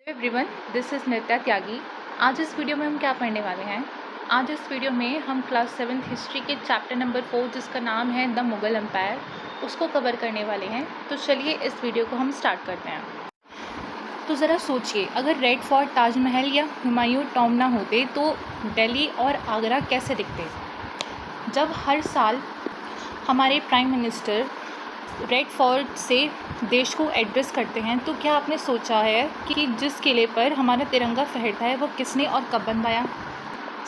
Everyone, this is Nritya त्यागी। आज इस video में हम क्या पढ़ने वाले हैं? आज इस वीडियो में हम क्लास 7th हिस्ट्री के चैप्टर नंबर 4 जिसका नाम है द मुग़ल एम्पायर उसको कवर करने वाले हैं। तो चलिए इस वीडियो को हम स्टार्ट करते हैं। तो ज़रा सोचिए, अगर रेड फोर्ट, ताजमहल या हुमायूं टॉम ना होते तो दिल्ली और आगरा कैसे दिखते? जब हर साल हमारे प्राइम मिनिस्टर रेड फोर्ट से देश को एड्रेस करते हैं तो क्या आपने सोचा है कि जिस किले पर हमारा तिरंगा फहरता है वो किसने और कब बनवाया?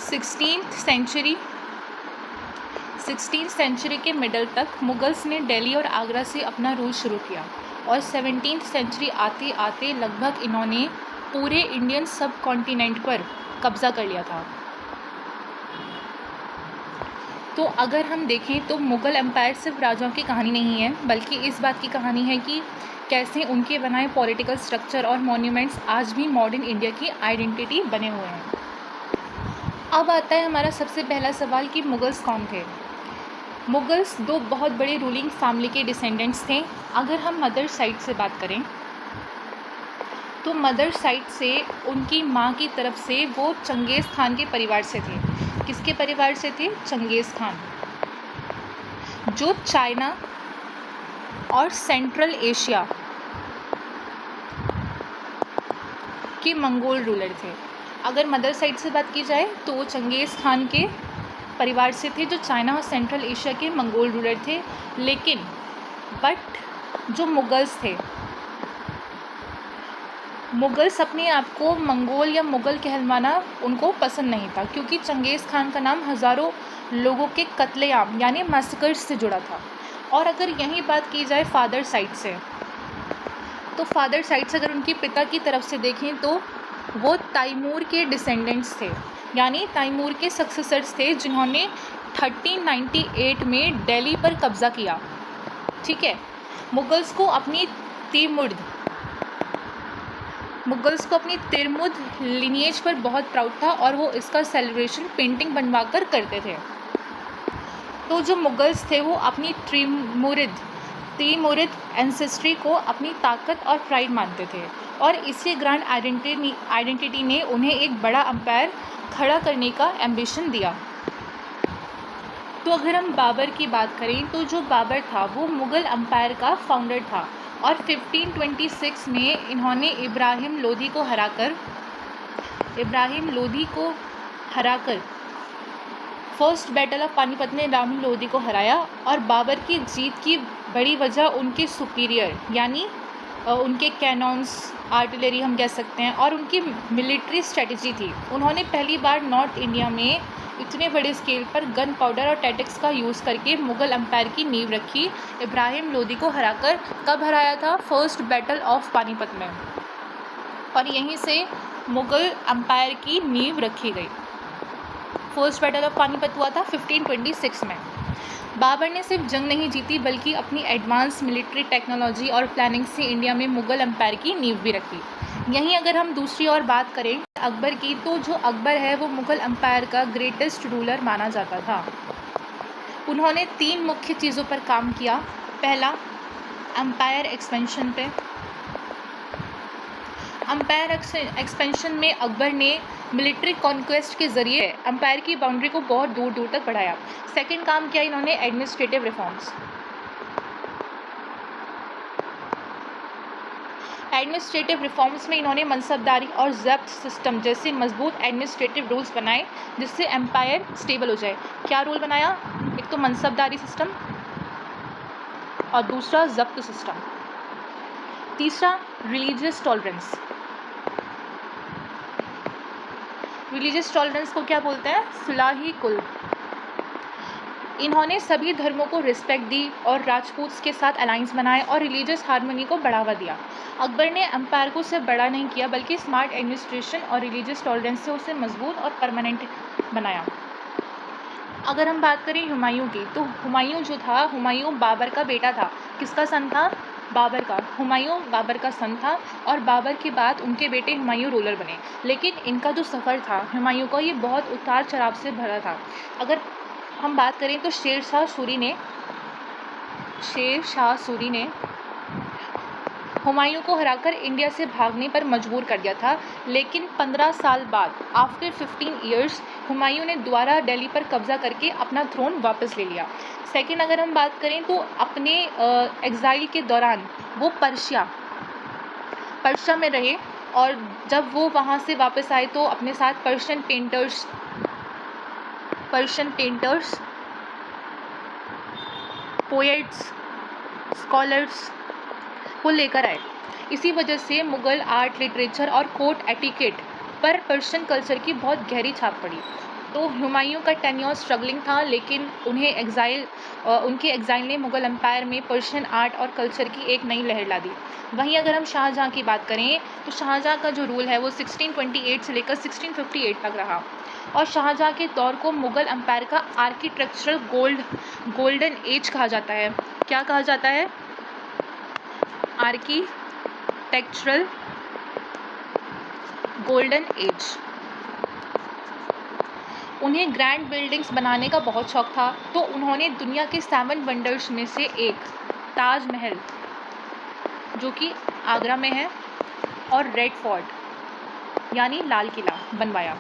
16th सेंचुरी के मिडल तक मुगल्स ने दिल्ली और आगरा से अपना रूल शुरू किया और 17th सेंचुरी आते आते लगभग इन्होंने पूरे इंडियन सब कॉन्टिनेंट पर कब्ज़ा कर लिया था। तो अगर हम देखें तो मुग़ल एम्पायर सिर्फ राजाओं की कहानी नहीं है, बल्कि इस बात की कहानी है कि कैसे उनके बनाए पॉलिटिकल स्ट्रक्चर और मॉन्यूमेंट्स आज भी मॉडर्न इंडिया की आइडेंटिटी बने हुए हैं। अब आता है हमारा सबसे पहला सवाल कि मुग़ल्स कौन थे? मुग़ल्स दो बहुत बड़े रूलिंग फैमिली के डिसेंडेंट्स थे। अगर हम मदर साइड से बात करें तो मदर साइड से उनकी माँ की तरफ से वो चंगेज़ खान के परिवार से थे। किसके परिवार से थे? चंगेज़ खान, जो चाइना और सेंट्रल एशिया के मंगोल रूलर थे। अगर मदर साइड से बात की जाए तो वो चंगेज़ खान के परिवार से थे, जो चाइना और सेंट्रल एशिया के मंगोल रूलर थे। लेकिन जो मुग़ल्स थे, मुग़ल्स अपने आप को मंगोल या मुग़ल कहलवाना उनको पसंद नहीं था, क्योंकि चंगेज़ खान का नाम हज़ारों लोगों के कत्लेआम यानी मैसेकर्स से जुड़ा था। और अगर यही बात की जाए फादर साइड से, तो फादर साइड से अगर उनके पिता की तरफ से देखें तो वो तैमूर के डिसेंडेंट्स थे, यानी तैमूर के सक्सेसर्स थे, जिन्होंने 1398 में दिल्ली पर कब्ज़ा किया। ठीक है, मुग़ल्स को अपनी तिरमुद लिनिएज पर बहुत प्राउड था और वो इसका सेलिब्रेशन पेंटिंग बनवाकर करते थे। तो जो मुग़ल्स थे वो अपनी तिमुरिद एंसेस्ट्री को अपनी ताकत और प्राइड मानते थे, और इसी ग्रैंड आइडेंटिटी ने उन्हें एक बड़ा एम्पायर खड़ा करने का एम्बिशन दिया। तो अगर हम बाबर की बात करें तो जो बाबर था वो मुग़ल एम्पायर का फाउंडर था, और 1526 में इन्होंने इब्राहिम लोधी को हराकर फर्स्ट बैटल ऑफ पानीपत में इब्राहिम लोधी को हराया। और बाबर की जीत की बड़ी वजह उनके सुपीरियर यानी उनके कैनॉन्स, आर्टिलरी हम कह सकते हैं, और उनकी मिलिट्री स्ट्रेटजी थी। उन्होंने पहली बार नॉर्थ इंडिया में इतने बड़े स्केल पर गन पाउडर और टैक्टिक्स का यूज़ करके मुग़ल एम्पायर की नींव रखी। इब्राहिम लोधी को हराकर कब हराया था? फर्स्ट बैटल ऑफ पानीपत में, और यहीं से मुग़ल एम्पायर की नींव रखी गई। फर्स्ट बैटल ऑफ पानीपत हुआ था 1526 में। बाबर ने सिर्फ जंग नहीं जीती, बल्कि अपनी एडवांस मिलिट्री टेक्नोलॉजी और प्लानिंग से इंडिया में मुग़ल एम्पायर की नींव भी रखी। यहीं अगर हम दूसरी ओर बात करें अकबर की, तो जो अकबर है वो मुग़ल एम्पायर का ग्रेटेस्ट रूलर माना जाता था। उन्होंने 3 मुख्य चीज़ों पर काम किया। पहला, एम्पायर एक्सपेंशन पे। एम्पायर एक्सपेंशन में अकबर ने मिलिट्री कॉन्क्वेस्ट के ज़रिए एम्पायर की बाउंड्री को बहुत दूर दूर तक बढ़ाया। सेकंड काम किया इन्होंने एडमिनिस्ट्रेटिव रिफॉर्म्स। एडमिनिस्ट्रेटिव रिफॉर्म्स में इन्होंने मनसबदारी और ज़ब्त सिस्टम जैसे मजबूत एडमिनिस्ट्रेटिव रूल्स बनाए, जिससे एम्पायर स्टेबल हो जाए। क्या रूल बनाया? एक तो मनसबदारी सिस्टम और दूसरा ज़ब्त सिस्टम। तीसरा, रिलीजियस टॉलरेंस। रिलीजियस टॉलरेंस को क्या बोलते हैं? सुलाही कुल। इन्होंने सभी धर्मों को रिस्पेक्ट दी और राजपूत्स के साथ अलायंस बनाए और रिलीजियस हार्मनी को बढ़ावा दिया। अकबर ने एम्पायर को सिर्फ बड़ा नहीं किया, बल्कि स्मार्ट एडमिनिस्ट्रेशन और रिलीजियस टॉलरेंस से उसे मजबूत और परमानेंट बनाया। अगर हम बात करें हुमायूं की, तो हुमायूं बाबर का बेटा था। किसका सन था? बाबर का। हुमायूं बाबर का सन था, और बाबर के बाद उनके बेटे हुमायूं रूलर बने। लेकिन इनका जो सफ़र था हुमायूं का, ये बहुत उतार चढ़ाव से भरा था। अगर हम बात करें तो शेर शाह सूरी ने हुमायूं को हराकर इंडिया से भागने पर मजबूर कर दिया था, लेकिन 15 साल बाद आफ्टर 15 ईयर्स हुमायूं ने दोबारा दिल्ली पर कब्जा करके अपना थ्रोन वापस ले लिया। सेकंड अगर हम बात करें तो अपने एग्ज़ाइल के दौरान वो पर्शिया में रहे, और जब वो वहाँ से वापस आए तो अपने साथ पर्शियन पेंटर्स, पोएट्स, स्कॉलर्स को लेकर आए। इसी वजह से मुग़ल आर्ट, लिटरेचर और कोर्ट एटिकेट पर पर्शियन कल्चर की बहुत गहरी छाप पड़ी। तो हुमायूं का टेन्योर स्ट्रगलिंग था, लेकिन उनके एग्ज़ाइल ने मुग़ल एम्पायर में पर्शियन आर्ट और कल्चर की एक नई लहर ला दी। वहीं अगर हम शाहजहाँ की बात करें तो शाहजहाँ का जो रूल है वो 1628 से लेकर 1658 तक रहा, और शाहजहाँ के दौर को मुग़ल एम्पायर का आर्किटेक्चरल गोल्डन एज कहा जाता है। क्या कहा जाता है? Architectural golden age. उन्हें ग्रैंड बिल्डिंग्स बनाने का बहुत शौक था, तो उन्होंने दुनिया के 7 वंडर्स में से एक ताजमहल, जो कि आगरा में है, और रेड फोर्ट यानी लाल किला बनवाया।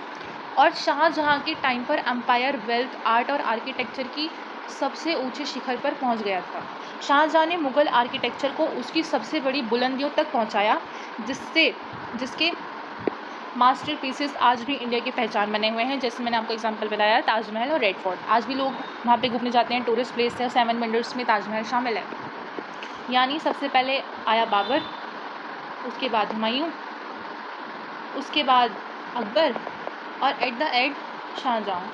और शाहजहाँ के टाइम पर एम्पायर वेल्थ, आर्ट और आर्किटेक्चर की सबसे ऊंचे शिखर पर पहुंच गया था। शाहजहाँ ने मुग़ल आर्किटेक्चर को उसकी सबसे बड़ी बुलंदियों तक पहुंचाया, जिसके मास्टरपीसेस आज भी इंडिया की पहचान बने हुए हैं। जैसे मैंने आपको एग्जांपल बताया, ताजमहल और रेड फोर्ट। आज भी लोग वहाँ पे घूमने जाते हैं, टूरिस्ट प्लेस है, 7 वंडर्स में ताजमहल शामिल है। यानी सबसे पहले आया बाबर, उसके बाद हुमायूं, उसके बाद अकबर, और एट द एंड शाहजहाँ।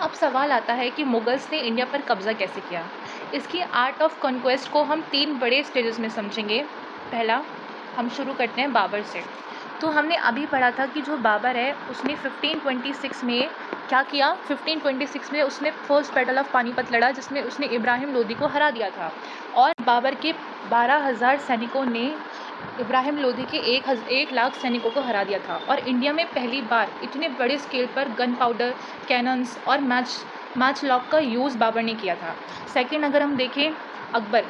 अब सवाल आता है कि मुगल्स ने इंडिया पर कब्ज़ा कैसे किया। इसकी आर्ट ऑफ कॉन्क्वेस्ट को हम 3 बड़े स्टेजेस में समझेंगे। पहला, हम शुरू करते हैं बाबर से। तो हमने अभी पढ़ा था कि जो बाबर है उसने 1526 में क्या किया? 1526 में उसने फर्स्ट बैटल ऑफ पानीपत लड़ा, जिसमें उसने इब्राहिम लोदी को हरा दिया था, और बाबर के 12,000 सैनिकों ने इब्राहिम लोदी के 1 लाख सैनिकों को हरा दिया था। और इंडिया में पहली बार इतने बड़े स्केल पर गन पाउडर, कैनन्स और मैच लॉक का यूज़ बाबर ने किया था। सेकंड अगर हम देखें अकबर,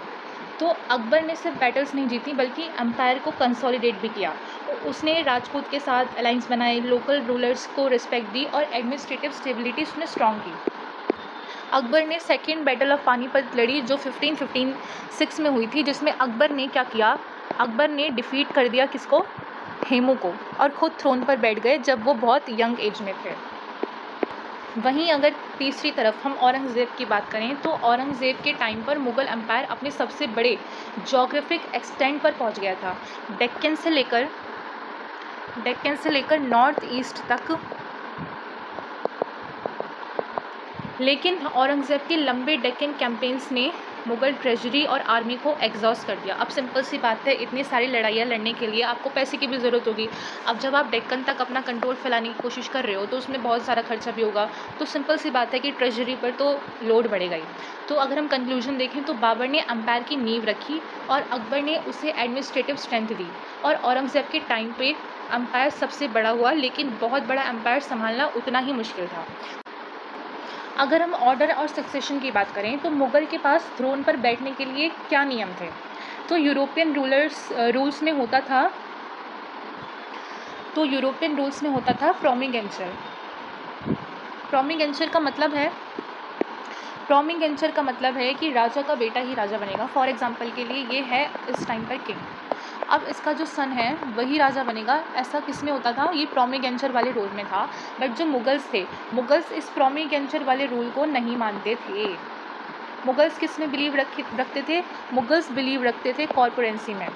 तो अकबर ने सिर्फ बैटल्स नहीं जीती बल्कि एम्पायर को कंसोलिडेट भी किया। उसने राजपूत के साथ अलाइंस बनाए, लोकल रूलर्स को रिस्पेक्ट दी और एडमिनिस्ट्रेटिव स्टेबिलिटी उसने स्ट्रॉन्ग की। अकबर ने सेकेंड बैटल ऑफ पानीपत लड़ी, जो 1556 में हुई थी, जिसमें अकबर ने क्या किया? अकबर ने डिफीट कर दिया किसको? हेमू को, और ख़ुद थ्रोन पर बैठ गए जब वो बहुत यंग एज में थे। वहीं अगर तीसरी तरफ हम औरंगज़ेब की बात करें तो औरंगज़ेब के टाइम पर मुग़ल एम्पायर अपने सबसे बड़े जोग्राफिक एक्सटेंट पर पहुंच गया था। डेक्कन से लेकर नॉर्थ ईस्ट तक। लेकिन औरंगज़ेब के लंबे डेक्कन कैंपेन्स ने मुग़ल ट्रेजरी और आर्मी को एग्जॉस्ट कर दिया। अब सिंपल सी बात है, इतनी सारी लड़ाइयाँ लड़ने के लिए आपको पैसे की भी ज़रूरत होगी। अब जब आप डेक्कन तक अपना कंट्रोल फैलाने की कोशिश कर रहे हो तो उसमें बहुत सारा खर्चा भी होगा, तो सिंपल सी बात है कि ट्रेजरी पर तो लोड बढ़ेगा ही। तो अगर हम कंक्लूजन देखें तो बाबर ने एम्पायर की नींव रखी और अकबर ने उसे एडमिनिस्ट्रेटिव स्ट्रेंथ दी, और औरंगज़ेब के टाइम पर एम्पायर सबसे बड़ा हुआ, लेकिन बहुत बड़ा एम्पायर संभालना उतना ही मुश्किल था। अगर हम ऑर्डर और सक्सेशन की बात करें तो मुग़ल के पास थ्रोन पर बैठने के लिए क्या नियम थे? तो यूरोपियन रूल्स में होता था प्रोमिगेंचर। प्रोमिगेंचर का मतलब है कि राजा का बेटा ही राजा बनेगा। फॉर एग्जांपल के लिए ये है इस टाइम पर किंग, अब इसका जो सन है वही राजा बनेगा। ऐसा किस में होता था? ये प्रोमिगेंचर वाले रूल में था। बट जो मुगल्स इस प्रोमिगेंचर वाले रूल को नहीं मानते थे। मुगल्स किस में बिलीव रखते थे? मुगल्स बिलीव रखते थे कॉर्पोरेंसी में।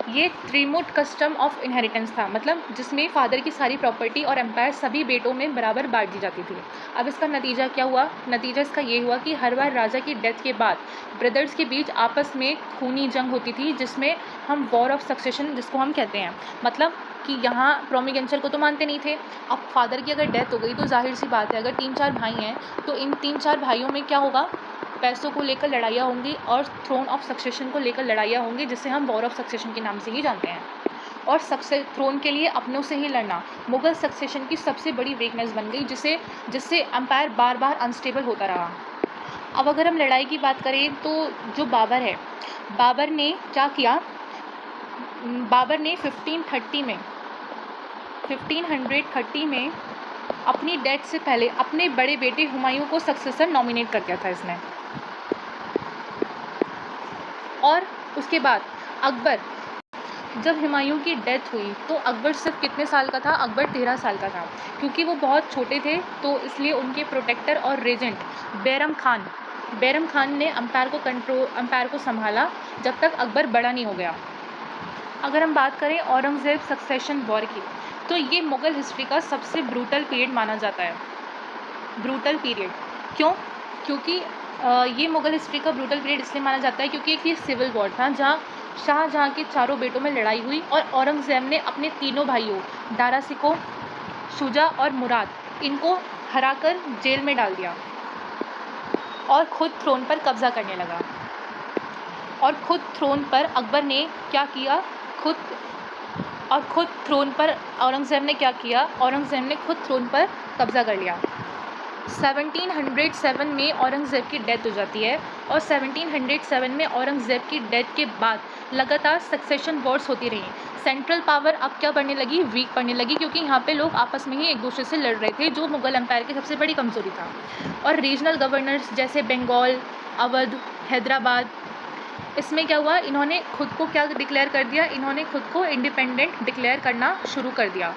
ये त्रिमुट कस्टम ऑफ इनहेरिटेंस था, मतलब जिसमें फादर की सारी प्रॉपर्टी और एम्पायर सभी बेटों में बराबर बांट दी जाती थी। अब इसका नतीजा क्या हुआ? नतीजा इसका ये हुआ कि हर बार राजा की डेथ के बाद ब्रदर्स के बीच आपस में खूनी जंग होती थी, जिसमें हम वॉर ऑफ सक्सेशन जिसको हम कहते हैं। मतलब कि यहाँ प्रोमिगेंचर को तो मानते नहीं थे। अब फादर की अगर डेथ हो गई तो जाहिर सी बात है, अगर 3-4 भाई हैं तो इन 3-4 भाइयों में क्या होगा? पैसों को लेकर लड़ाइयाँ होंगी और थ्रोन ऑफ सक्सेशन को लेकर लड़ाइयाँ होंगी, जिसे हम वॉर ऑफ सक्सेशन के नाम से ही जानते हैं। और थ्रोन के लिए अपनों से ही लड़ना मुग़ल सक्सेशन की सबसे बड़ी वीकनेस बन गई, जिससे एम्पायर बार बार अनस्टेबल होता रहा। अब अगर हम लड़ाई की बात करें तो जो बाबर है, बाबर ने क्या किया, बाबर ने 1530 में अपनी डेथ से पहले अपने बड़े बेटे हुमायूं को सक्सेसर नॉमिनेट कर दिया था इसने। और उसके बाद अकबर, जब हुमायूं की डेथ हुई तो अकबर सिर्फ कितने साल का था, अकबर 13 साल का था। क्योंकि वो बहुत छोटे थे तो इसलिए उनके प्रोटेक्टर और रेजेंट बैरम खान ने एम्पायर को संभाला जब तक अकबर बड़ा नहीं हो गया। अगर हम बात करें औरंगज़ेब सक्सेशन वॉर की, तो ये मुग़ल हिस्ट्री का सबसे ब्रूटल पीरियड माना जाता है। ब्रूटल पीरियड क्यों? क्योंकि ये मुग़ल हिस्ट्री का ब्रूटल पीरियड इसलिए माना जाता है क्योंकि एक ये सिविल वॉर था जहाँ शाहजहाँ के चारों बेटों में लड़ाई हुई और औरंगज़ेब ने अपने तीनों भाइयों दारा शिकोह, शुजा और मुराद, इनको हराकर जेल में डाल दिया और ख़ुद थ्रोन पर कब्ज़ा करने लगा। और ख़ुद थ्रोन पर अकबर ने क्या किया, खुद थ्रोन पर औरंगज़ेब ने क्या किया, औरंगज़ेब ने खुद थ्रोन पर कब्ज़ा कर लिया। 1707 में औरंगज़ेब की डेथ हो जाती है और 1707 में औरंगज़ेब की डेथ के बाद लगातार सक्सेशन वॉर्स होती रही। सेंट्रल पावर अब क्या बढ़ने लगी, वीक पड़ने लगी, क्योंकि यहाँ पे लोग आपस में ही एक दूसरे से लड़ रहे थे, जो मुग़ल एम्पायर की सबसे बड़ी कमज़ोरी था। और रीजनल गवर्नर्स जैसे बंगाल, अवध, हैदराबाद, इसमें क्या हुआ, इन्होंने खुद को क्या डिक्लेयर कर दिया, इन्होंने खुद को इंडिपेंडेंट डिक्लेयर करना शुरू कर दिया।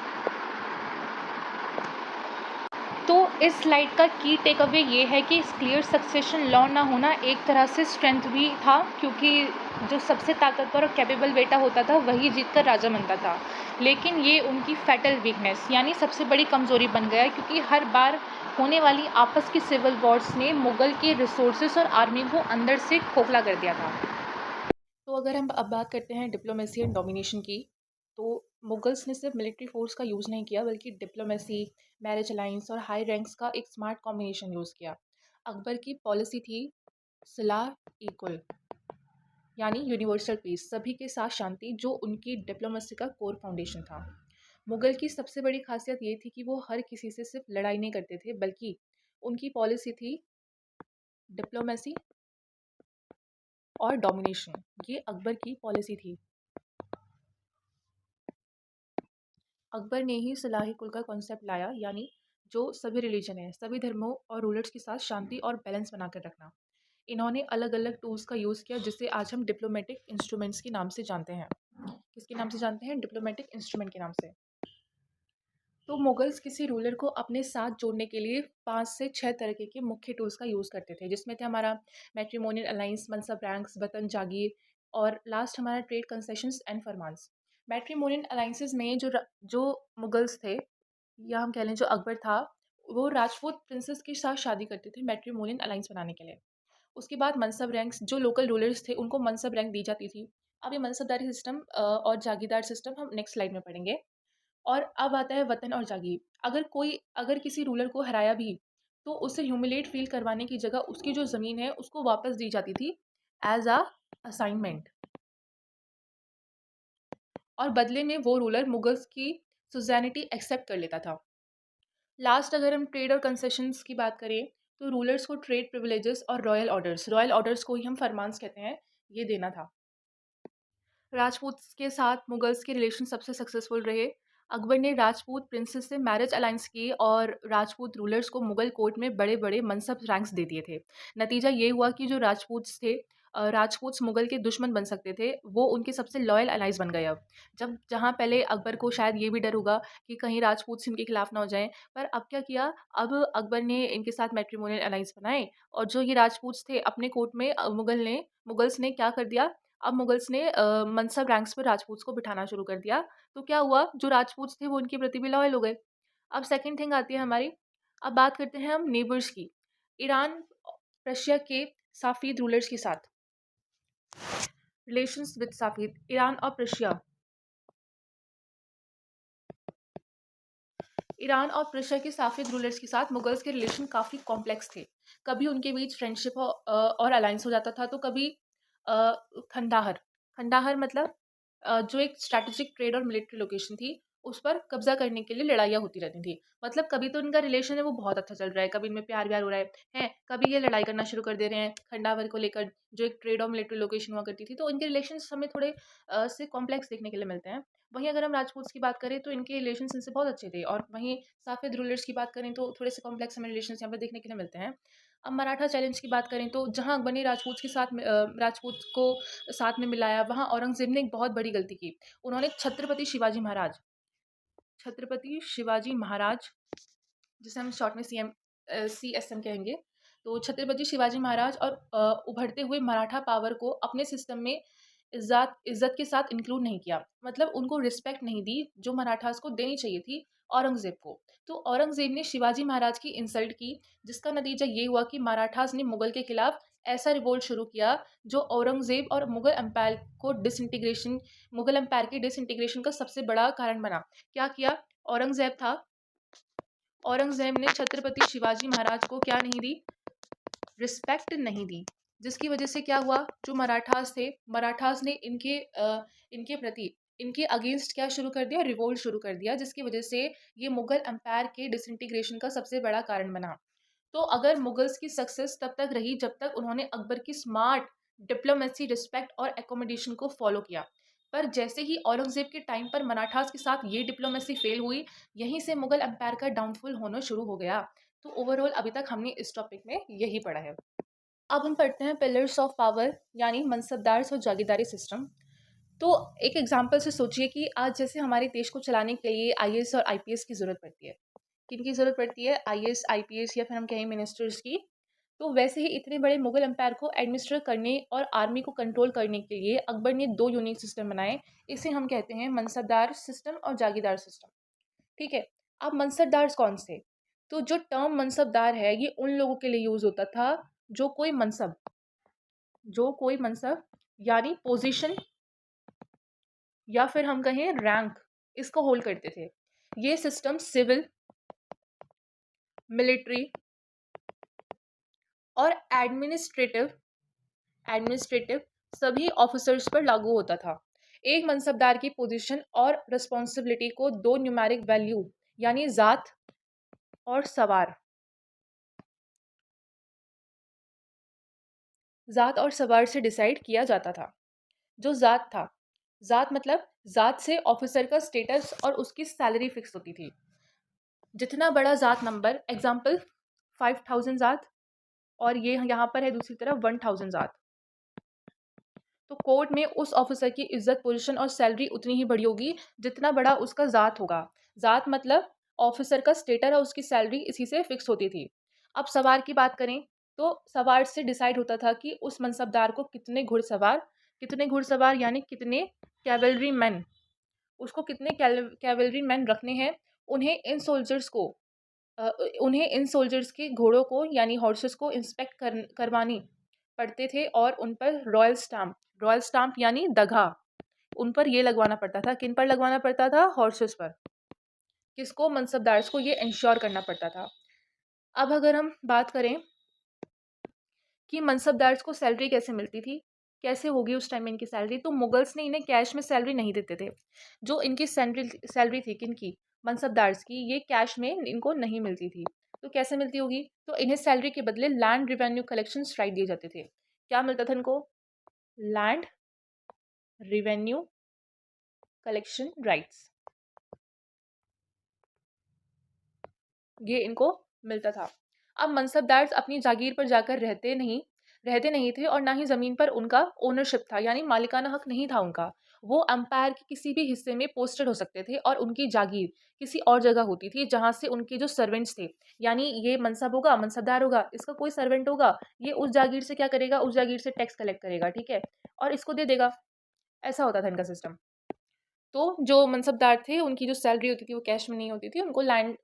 तो इस स्लाइड का की टेक अवे ये है कि क्लियर सक्सेशन लॉ ना होना एक तरह से स्ट्रेंथ भी था, क्योंकि जो सबसे ताकतवर और कैपेबल बेटा होता था वही जीतकर राजा बनता था। लेकिन ये उनकी फैटल वीकनेस यानी सबसे बड़ी कमज़ोरी बन गया, क्योंकि हर बार होने वाली आपस की सिविल वॉर्स ने मुग़ल के रिसोर्सेस और आर्मी को अंदर से खोखला कर दिया था। तो अगर हम अब बात करते हैं डिप्लोमेसी एंड डोमिनेशन की, तो मुगल्स ने सिर्फ मिलिट्री फोर्स का यूज़ नहीं किया, बल्कि डिप्लोमेसी, मैरिज अलाइंस और हाई रैंक्स का एक स्मार्ट कॉम्बिनेशन यूज़ किया। अकबर की पॉलिसी थी सलाह इक्वल, यानी यूनिवर्सल पीस, सभी के साथ शांति, जो उनकी डिप्लोमेसी का कोर फाउंडेशन था। मुग़ल की सबसे बड़ी खासियत ये थी कि वो हर किसी से सिर्फ लड़ाई नहीं करते थे, बल्कि उनकी पॉलिसी थी डिप्लोमेसी और डोमिनेशन। ये अकबर की पॉलिसी थी। अकबर ने ही सलाही कुल का कॉन्सेप्ट लाया, यानी जो सभी रिलीजन है, सभी धर्मों और रूलर्स के साथ शांति और बैलेंस बनाकर रखना। इन्होंने अलग अलग टूल्स का यूज़ किया, जिसे आज हम डिप्लोमेटिक इंस्ट्रूमेंट्स के नाम से जानते हैं। किसके नाम से जानते हैं? डिप्लोमेटिक इंस्ट्रूमेंट के नाम से। तो मुगल्स किसी रूलर को अपने साथ जोड़ने के लिए 5 से 6 तरह के मुख्य टूल्स का यूज़ करते थे, जिसमें थे हमारा मैट्रिमोनियल अलाइंस, मनसब रैंक्स, वतन जागीर, और लास्ट हमारा ट्रेड कंसेशंस एंड फरमान्स। मैट्रिमोनियल अलाइंसेस में जो मुगल्स थे, या हम कह लें जो अकबर था, वो राजपूत प्रिंसेस के साथ शादी करते थे मैट्रिमोनियल अलाइंस बनाने के लिए। उसके बाद मनसब रैंक्स, जो लोकल रूलर्स थे उनको मनसब रैंक दी जाती थी। अब ये मनसबदारी सिस्टम और जागीरदार सिस्टम हम नेक्स्ट स्लाइड में पढ़ेंगे। और अब आता है वतन और जागीर। अगर किसी रूलर को हराया भी, तो उसे ह्यूमिलेट फील करवाने की जगह उसकी जो ज़मीन है उसको वापस दी जाती थी एज अ असाइनमेंट, और बदले में वो रूलर मुगल्स की सुज़ैनिटी एक्सेप्ट कर लेता था। लास्ट अगर हम ट्रेड और कंसेशंस की बात करें, तो रूलर्स को ट्रेड प्रिविलेजेस और रॉयल ऑर्डर्स को ही हम फरमान्स कहते हैं, ये देना था। राजपूत के साथ मुगल्स के रिलेशन सबसे सक्सेसफुल रहे। अकबर ने राजपूत प्रिंसेस से मैरिज अलाइंस की और राजपूत रूलर्स को मुगल कोर्ट में बड़े बड़े मनसब रैंक्स दे दिए थे। नतीजा ये हुआ कि जो राजपूत्स थे, राजपूत्स मुगल के दुश्मन बन सकते थे, वो उनके सबसे लॉयल अलाइज बन गए। अब जहाँ पहले अकबर को शायद ये भी डर होगा कि कहीं राजपूत इनके खिलाफ ना हो जाएं, पर अब क्या किया, अब अकबर ने इनके साथ मैट्रिमोनियल अलाइंस बनाए, और जो ये राजपूत्स थे अपने कोर्ट में मुगल्स ने क्या कर दिया, अब मुगल्स ने मनसब रैंक्स पर राजपूत्स को बिठाना शुरू कर दिया। तो क्या हुआ, जो राजपूत्स थे वो उनके प्रति भी लॉयल हो गए। अब सेकंड थिंग आती है हमारी, अब बात करते हैं हम नेबर्स की। ईरान, रशिया के साफीद रूलर्स के साथ रिलेशंस विद साफीद, ईरान और प्रशिया के साफिद रूलर्स के साथ मुगल्स के रिलेशन काफ़ी कॉम्प्लेक्स थे। कभी उनके बीच फ्रेंडशिप और अलायंस हो जाता था, तो कभी खंडाहर। खंडाहर मतलब जो एक स्ट्रैटेजिक ट्रेड और मिलिट्री लोकेशन थी, उस पर कब्जा करने के लिए लड़ाइयाँ होती रहती थी। मतलब कभी तो इनका रिलेशन है वो बहुत अच्छा चल रहा है, कभी इनमें प्यार-व्यार हो रहा है, कभी ये लड़ाई करना शुरू कर दे रहे हैं खंडावर को लेकर, जो एक ट्रेड और मिलिट्री लोकेशन हुआ करती थी। तो इनके रिलेशंस हमें थोड़े से कॉम्प्लेक्स देखने के लिए मिलते हैं। वहीं अगर हम राजपूत्स की बात करें तो इनके रिलेशंस इनसे बहुत अच्छे थे, और वहीं साफेद रूलर्स की बात करें तो थोड़े से कॉम्प्लेक्स हमें रिलेशंस यहाँ पे देखने के लिए मिलते हैं। अब मराठा चैलेंज की बात करें तो जहाँ अकबर राजपूत के साथ राजपूत को साथ में मिलाया, वहाँ औरंगजेब ने एक बहुत बड़ी गलती की। उन्होंने छत्रपति शिवाजी महाराज, जिसे हम शॉर्ट में CSM कहेंगे, तो छत्रपति शिवाजी महाराज और उभरते हुए मराठा पावर को अपने सिस्टम में इज्जत के साथ इंक्लूड नहीं किया। मतलब उनको रिस्पेक्ट नहीं दी जो मराठास को देनी चाहिए थी औरंगजेब को। तो औरंगजेब ने शिवाजी महाराज की इंसल्ट की, जिसका नतीजा ये हुआ कि मराठास ने मुगल के खिलाफ ऐसा रिवोल्ट शुरू किया जो औरंगजेब और मुगल एम्पायर के डिसइंटीग्रेशन का सबसे बड़ा कारण बना। क्या किया औरंगजेब ने छत्रपति शिवाजी महाराज को क्या नहीं दी, रिस्पेक्ट नहीं दी, जिसकी वजह से क्या हुआ, जो मराठास ने इनके प्रति इनके अगेंस्ट क्या शुरू कर दिया, रिवोल्ट शुरू कर दिया, जिसकी वजह से ये मुगल एम्पायर के डिसइंटीग्रेशन का सबसे बड़ा कारण बना। तो अगर मुगल्स की सक्सेस तब तक रही जब तक उन्होंने अकबर की स्मार्ट डिप्लोमेसी, रिस्पेक्ट और एकोमोडेशन को फॉलो किया। पर जैसे ही औरंगजेब के टाइम पर मराठास के साथ ये डिप्लोमेसी फेल हुई, यहीं से मुगल एम्पायर का डाउनफॉल होना शुरू हो गया। तो ओवरऑल अभी तक हमने इस टॉपिक में यही पढ़ा है। अब हम पढ़ते हैं पिलर्स ऑफ पावर, यानी मनसबदार्स और जागीरदारी सिस्टम। तो एक एग्जाम्पल से सोचिए कि आज जैसे हमारे देश को चलाने के लिए IAS और IPS की ज़रूरत पड़ती है। किनकी ज़रूरत पड़ती है? IAS, IPS या फिर हम कहें मिनिस्टर्स की। तो वैसे ही इतने बड़े मुगल एम्पायर को एडमिनिस्टर करने और आर्मी को कंट्रोल करने के लिए अकबर ने 2 यूनिक सिस्टम बनाए। इसे हम कहते हैं मनसबदार सिस्टम और जागीरदार सिस्टम। ठीक है। अब मनसबदार कौन से? तो जो टर्म मनसबदार है ये उन लोगों के लिए यूज होता था जो कोई मनसब यानी पोजीशन या फिर हम कहें रैंक, इसको होल्ड करते थे। ये सिस्टम सिविल, मिलिट्री और एडमिनिस्ट्रेटिव सभी ऑफिसर्स पर लागू होता था। एक मनसबदार की पोजीशन और रिस्पॉन्सिबिलिटी को 2 न्यूमेरिक वैल्यू यानी जात और सवार से डिसाइड किया जाता था। जो जात मतलब जात से ऑफिसर का स्टेटस और उसकी सैलरी फिक्स होती थी। जितना बड़ा जात नंबर, एग्जाम्पल 5000 जात, और ये यहाँ पर है दूसरी तरफ 1000 जात, तो कोर्ट में उस ऑफिसर की इज्जत, पोजीशन और सैलरी उतनी ही बड़ी होगी जितना बड़ा उसका जात होगा। जात मतलब ऑफिसर का स्टेटस और उसकी सैलरी इसी से फिक्स होती थी। अब सवार की बात करें तो सवार से डिसाइड होता था कि उस मनसबदार को कितने घुड़सवार यानी कितने कैवलरी मैन, उसको कितने कैवलरी मैन रखने हैं। उन्हें इन सोल्जर्स को उन्हें इन सोल्जर्स के घोड़ों को यानी हॉर्सेस को इंस्पेक्ट करवानी पड़ते थे, और उन पर रॉयल स्टाम्प यानी दगा उन पर ये लगवाना पड़ता था। किन पर लगवाना पड़ता था? हॉर्सेस पर। किसको? मनसबदार्स को ये इंश्योर करना पड़ता था। अब अगर हम बात करें कि मनसबदार्स को सैलरी कैसे मिलती थी, कैसे होगी उस टाइम में इनकी सैलरी, तो मुगल्स ने इन्हें कैश में सैलरी नहीं देते थे। जो इनकी सैलरी थी किनकी? मनसबदार्स की, ये कैश में इनको नहीं मिलती थी। तो कैसे मिलती होगी? तो इन्हें सैलरी के बदले लैंड रिवेन्यू कलेक्शन राइट दिए जाते थे। क्या मिलता था इनको? लैंड रिवेन्यू कलेक्शन राइट्स, ये इनको मिलता था। अब मनसबदार अपनी जागीर पर जाकर रहते नहीं थे, और ना ही ज़मीन पर उनका ओनरशिप था, यानी मालिकाना हक नहीं था उनका। वो अंपायर के किसी भी हिस्से में पोस्टेड हो सकते थे, और उनकी जागीर किसी और जगह होती थी जहाँ से उनके जो सर्वेंट्स थे, यानी ये मनसबदार होगा, इसका कोई सर्वेंट होगा, ये उस जागीर से क्या करेगा? उस जागीर से टैक्स कलेक्ट करेगा, ठीक है, और इसको दे देगा। ऐसा होता था इनका सिस्टम। तो जो मनसबदार थे उनकी जो सैलरी होती थी वो कैश में नहीं होती थी, उनको लैंड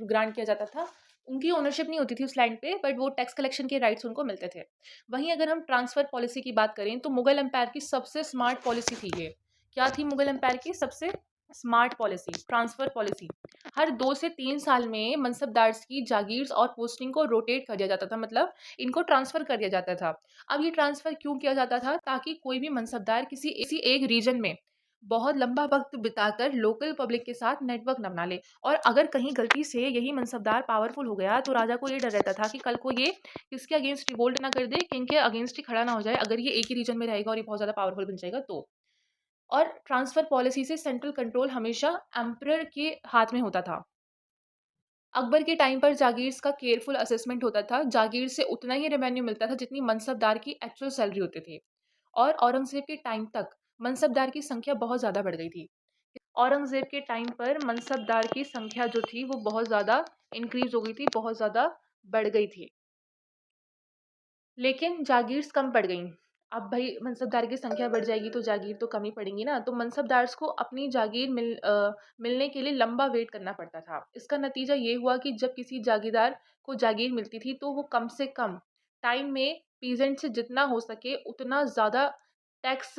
ग्रांट किया जाता था। उनकी ओनरशिप नहीं होती थी उस लैंड पे, बट वो टैक्स कलेक्शन के राइट्स उनको मिलते थे। वहीं अगर हम ट्रांसफ़र पॉलिसी की बात करें तो मुगल एम्पायर की सबसे स्मार्ट पॉलिसी थी ये। क्या थी मुगल एम्पायर की सबसे स्मार्ट पॉलिसी, ट्रांसफ़र पॉलिसी। हर 2 से 3 साल में मनसबदार्स की जागीर्स और पोस्टिंग को रोटेट कर दिया जाता था, मतलब इनको ट्रांसफ़र कर दिया जाता था। अब ये ट्रांसफ़र क्यों किया जाता था? ताकि कोई भी मनसबदार किसी एक रीजन में बहुत लंबा वक़्त बिताकर लोकल पब्लिक के साथ नेटवर्क ना बना ले, और अगर कहीं गलती से यही मनसबदार पावरफुल हो गया, तो राजा को ये डर रहता था कि कल को ये किसके अगेंस्ट रिवोल्ट ना कर दे, किनके अगेंस्ट ही खड़ा ना हो जाए, अगर ये एक ही रीजन में रहेगा और ये बहुत ज़्यादा पावरफुल बन जाएगा तो। और ट्रांसफ़र पॉलिसी से सेंट्रल कंट्रोल हमेशा एम्परर के हाथ में होता था। अकबर के टाइम पर जागीर्स का केयरफुल असेसमेंट होता था। जागीर से उतना ही रेवेन्यू मिलता था जितनी मनसबदार की एक्चुअल सैलरी होती थी। और औरंगज़ेब के टाइम तक मनसबदार की संख्या बहुत ज़्यादा बढ़ गई थी। औरंगज़ेब के टाइम पर मनसबदार की संख्या जो थी वो बहुत ज़्यादा इंक्रीज़ हो गई थी, बहुत ज़्यादा बढ़ गई थी। लेकिन जागीर्स कम पड़ गईं। अब भई मनसबदार की संख्या बढ़ जाएगी तो जागीर तो कम ही पड़ेंगी ना, तो मनसबदार्स को अपनी जागीर मिलने के लिए लंबा वेट करना पड़ता था। इसका नतीजा ये हुआ कि जब किसी जागीरदार को जागीर मिलती थी तो वो कम से कम टाइम में पीज़ेंट से जितना हो सके उतना ज़्यादा टैक्स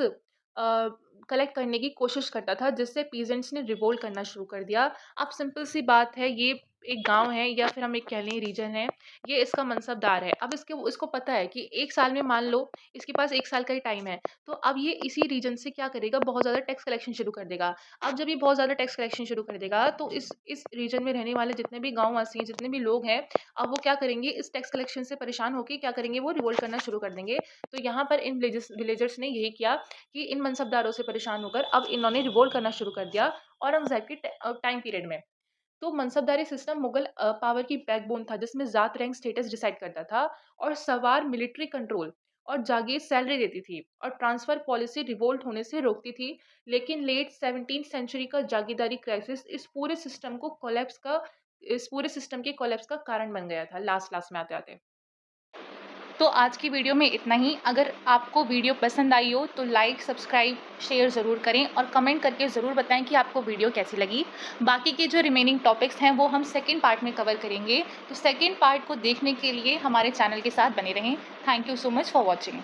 कलेक्ट करने की कोशिश करता था, जिससे पीज़ेंट्स ने रिवोल्ट करना शुरू कर दिया। अब सिंपल सी बात है, ये एक गाँव है या फिर हम एक कह लें रीजन है, ये इसका मनसबदार है। अब इसको पता है कि 1 साल में मान लो इसके पास 1 साल का ही टाइम है, तो अब ये इसी रीजन से क्या करेगा, बहुत ज़्यादा टैक्स कलेक्शन शुरू कर देगा। अब जब ये बहुत ज़्यादा टैक्स कलेक्शन शुरू कर देगा, तो इस रीजन में रहने वाले जितने भी गाँववासी हैं, जितने भी लोग हैं, अब वो क्या करेंगे, इस टैक्स कलेक्शन से परेशान होके क्या करेंगे, वो रिवोल्ट करना शुरू कर देंगे। तो यहाँ पर इन विलेजर्स ने यही किया कि इन मनसबदारों से परेशान होकर अब इन्होंने रिवोल्ट करना शुरू कर दिया औरंगज़ेब के टाइम पीरियड में। तो मनसबदारी सिस्टम मुगल पावर की बैकबोन था, जिसमें ज़ात रैंक स्टेटस डिसाइड करता था और सवार मिलिट्री कंट्रोल और जागीर सैलरी देती थी, और ट्रांसफ़र पॉलिसी रिवोल्ट होने से रोकती थी। लेकिन लेट 17th सेंचुरी का जागीरदारी क्राइसिस इस पूरे सिस्टम के कोलैप्स का कारण बन गया था लास्ट में आते-आते। तो आज की वीडियो में इतना ही। अगर आपको वीडियो पसंद आई हो तो लाइक, सब्सक्राइब, शेयर ज़रूर करें और कमेंट करके ज़रूर बताएं कि आपको वीडियो कैसी लगी। बाकी के जो रिमेनिंग टॉपिक्स हैं वो हम सेकंड पार्ट में कवर करेंगे। तो सेकंड पार्ट को देखने के लिए हमारे चैनल के साथ बने रहें। Thank you so much for watching.